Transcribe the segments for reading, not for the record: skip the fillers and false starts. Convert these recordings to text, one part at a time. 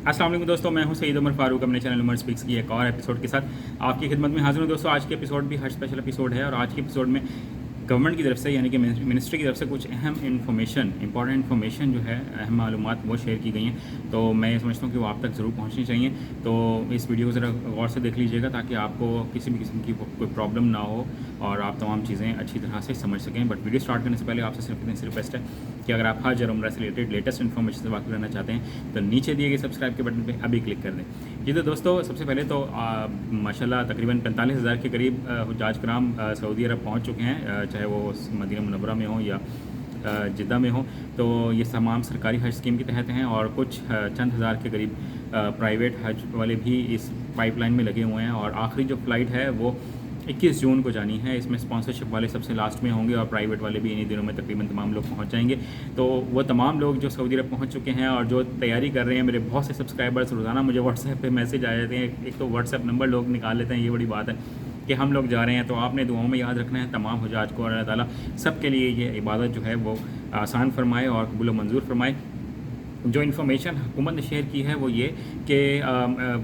अस्सलाम वालेकुम दोस्तों, मैं हूं सईद उमर फारूक। अपने चैनल उमर स्पीक्स की एक और एपिसोड के साथ आपकी खिदमत में हाजिर हूं। दोस्तों आज के एपिसोड भी हज स्पेशल एपिसोड है और आज के एपिसोड में गवर्नमेंट की तरफ से यानी कि मिनिस्ट्री की तरफ से कुछ अहम इंपॉर्टेंट इन्फॉर्मेशन जो है, अहम मालूमात वो शेयर की गई हैं। तो मैं समझता हूँ कि वो आप तक ज़रूर पहुँचनी चाहिए। तो इस वीडियो को ज़रा गौर से देख लीजिएगा ताकि आपको किसी भी किस्म की कोई प्रॉब्लम ना हो और आप तमाम चीज़ें अच्छी तरह से समझ सकें। बट वीडियो स्टार्ट करने से पहले आपसे सिर्फ इतनी सी रिक्वेस्ट है कि अगर आप हज और उम्रा से रिलेटेड लेटेस्ट इन्फॉर्मेशन से वाकिफ़ रहना चाहते हैं तो नीचे दिए गए सब्सक्राइब के बटन पर अभी क्लिक कर दें। जी तो दोस्तों, सबसे पहले तो माशाल्लाह तकरीबन 45,000 के करीब हुज्जाज कराम सऊदी अरब पहुँच चुके हैं, चाहे वो मदीना मुनव्वरा में हो या जिद्दा में हो। तो ये तमाम सरकारी हज स्कीम के तहत हैं और कुछ चंद हज़ार के करीब प्राइवेट हज वाले भी इस पाइपलाइन में लगे हुए हैं। और आखिरी जो फ़्लाइट है वो 21 जून को जानी है। इसमें स्पॉन्सरशिप वाले सबसे लास्ट में होंगे और प्राइवेट वाले भी इन्हीं दिनों में तकरीबन तमाम लोग पहुंच जाएंगे। तो वो तमाम लोग जो सऊदी अरब पहुंच चुके हैं और जो तैयारी कर रहे हैं, मेरे बहुत से सब्सक्राइबर्स रोज़ाना मुझे व्हाट्सएप पे मैसेज आ जाते हैं। एक तो व्हाट्सएप नंबर लोग निकाल लेते हैं, ये बड़ी बात है कि हम लोग जा रहे हैं। तो आपने दुआओं में याद रखना है तमाम हुज्जाज को, और अल्लाह ताला सब के लिए ये इबादत जो है वो आसान फरमाए और कबूल मंजूर फरमाए। जो इन्फॉर्मेशन हुकूमत ने शेयर की है वो ये कि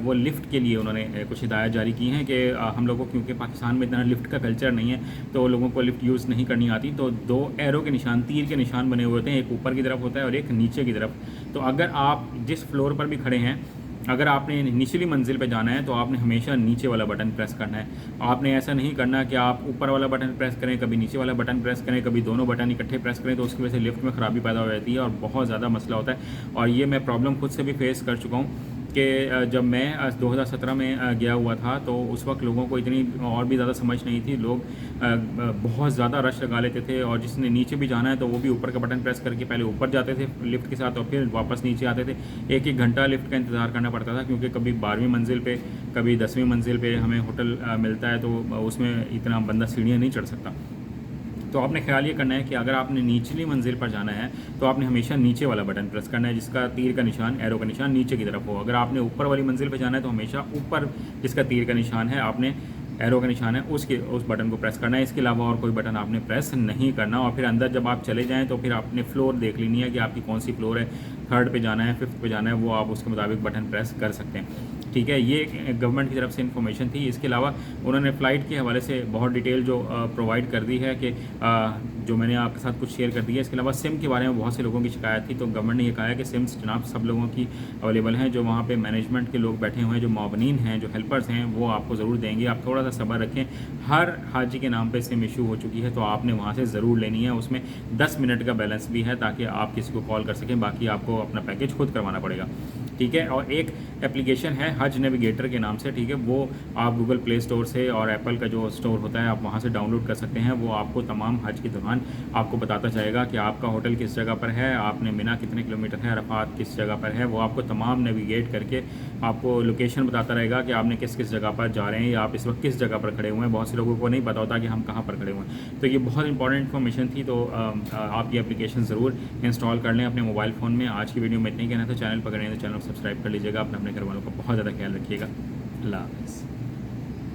वो लिफ़्ट के लिए उन्होंने कुछ हिदायत जारी की हैं कि हम लोगों को, क्योंकि पाकिस्तान में इतना लिफ़्ट का कल्चर नहीं है तो लोगों को लिफ़्ट यूज़ नहीं करनी आती। तो 2 एरो के निशान, तीर के निशान बने हुए होते हैं, एक ऊपर की तरफ होता है और एक नीचे की तरफ। तो अगर आप जिस फ्लोर पर भी खड़े हैं, अगर आपने निचली मंजिल पे जाना है तो आपने हमेशा नीचे वाला बटन प्रेस करना है। आपने ऐसा नहीं करना कि आप ऊपर वाला बटन प्रेस करें, कभी नीचे वाला बटन प्रेस करें, कभी दोनों बटन इकट्ठे प्रेस करें, तो उसकी वजह से लिफ्ट में ख़राबी पैदा हो जाती है और बहुत ज़्यादा मसला होता है। और ये मैं प्रॉब्लम खुद से भी फेस कर चुका हूँ कि जब मैं 2017 में गया हुआ था तो उस वक्त लोगों को इतनी और भी ज़्यादा समझ नहीं थी। लोग बहुत ज़्यादा रश लगा लेते थे और जिसने नीचे भी जाना है तो वो भी ऊपर का बटन प्रेस करके पहले ऊपर जाते थे लिफ्ट के साथ और फिर वापस नीचे आते थे। एक एक घंटा लिफ्ट का इंतज़ार करना पड़ता था, क्योंकि कभी 12वीं मंजिल पे, कभी 10वीं मंजिल पे हमें होटल मिलता है तो उसमें इतना बंदा सीढ़ियाँ नहीं चढ़ सकता। तो आपने ख्याल ये करना है कि अगर आपने निचली मंजिल पर जाना है तो आपने हमेशा नीचे वाला बटन प्रेस करना है जिसका तीर का निशान, एरो का निशान नीचे की तरफ हो। अगर आपने ऊपर वाली मंजिल पर जाना है तो हमेशा ऊपर जिसका तीर का निशान है, आपने एरो का निशान है, उस बटन को प्रेस करना है। इसके अलावा और कोई बटन आपने प्रेस नहीं करना। और फिर अंदर जब आप चले जाएँ तो फिर आपने फ्लोर देख लेनी है कि आपकी कौन सी फ्लोर है, 3rd पे जाना है, 5th पे जाना है, वो आप उसके मुताबिक बटन प्रेस कर सकते हैं। ठीक है, ये गवर्नमेंट की तरफ से इन्फॉर्मेशन थी। इसके अलावा उन्होंने फ़्लाइट के हवाले से बहुत डिटेल जो प्रोवाइड कर दी है कि जो मैंने आपके साथ कुछ शेयर कर दिया। इसके अलावा सिम के बारे में बहुत से लोगों की शिकायत थी, तो गवर्नमेंट ने ये कहा है कि सिम्स जनाब सब लोगों की अवेलेबल हैं। जो वहाँ पे मैनेजमेंट के लोग बैठे हुए हैं, जो मावनीन हैं, जो हेल्पर्स हैं, वो आपको ज़रूर देंगे। आप थोड़ा सा सब्र रखें। हर हाजी के नाम पे सिम इशू हो चुकी है तो आपने वहाँ से ज़रूर लेनी है। उसमें 10 मिनट का बैलेंस भी है ताकि आप किसी को कॉल कर सकें, बाकी आपको अपना पैकेज खुद करवाना पड़ेगा। ठीक है, और एक एप्लीकेशन है हज नेविगेटर के नाम से, ठीक है, वो आप गूगल प्ले स्टोर से और एप्पल का जो स्टोर होता है आप वहाँ से डाउनलोड कर सकते हैं। वो आपको तमाम हज के दौरान आपको बताता जाएगा कि आपका होटल किस जगह पर है, आपने मिना कितने किलोमीटर है, अरफात किस जगह पर है। वो आपको तमाम नेविगेट करके आपको लोकेशन बताता रहेगा कि आपने किस किस जगह पर जा रहे हैं या आप इस वक्त किस जगह पर खड़े हुए हैं। बहुत से लोगों को नहीं पता होता कि हम कहाँ पर खड़े हुए हैं। तो ये बहुत इंपॉर्टेंट इन्फॉर्मेशन थी। तो आप ये एप्लीकेशन ज़रूर इंस्टॉल कर लें अपने मोबाइल फ़ोन में। आज की वीडियो में इतना ही कहना था। चैनल पर करें तो चैनल को सब्सक्राइब कर लीजिएगा। अपने घर वालों का बहुत ज़्यादा ख्याल रखिएगा। अल्लाह हाफ़िज़।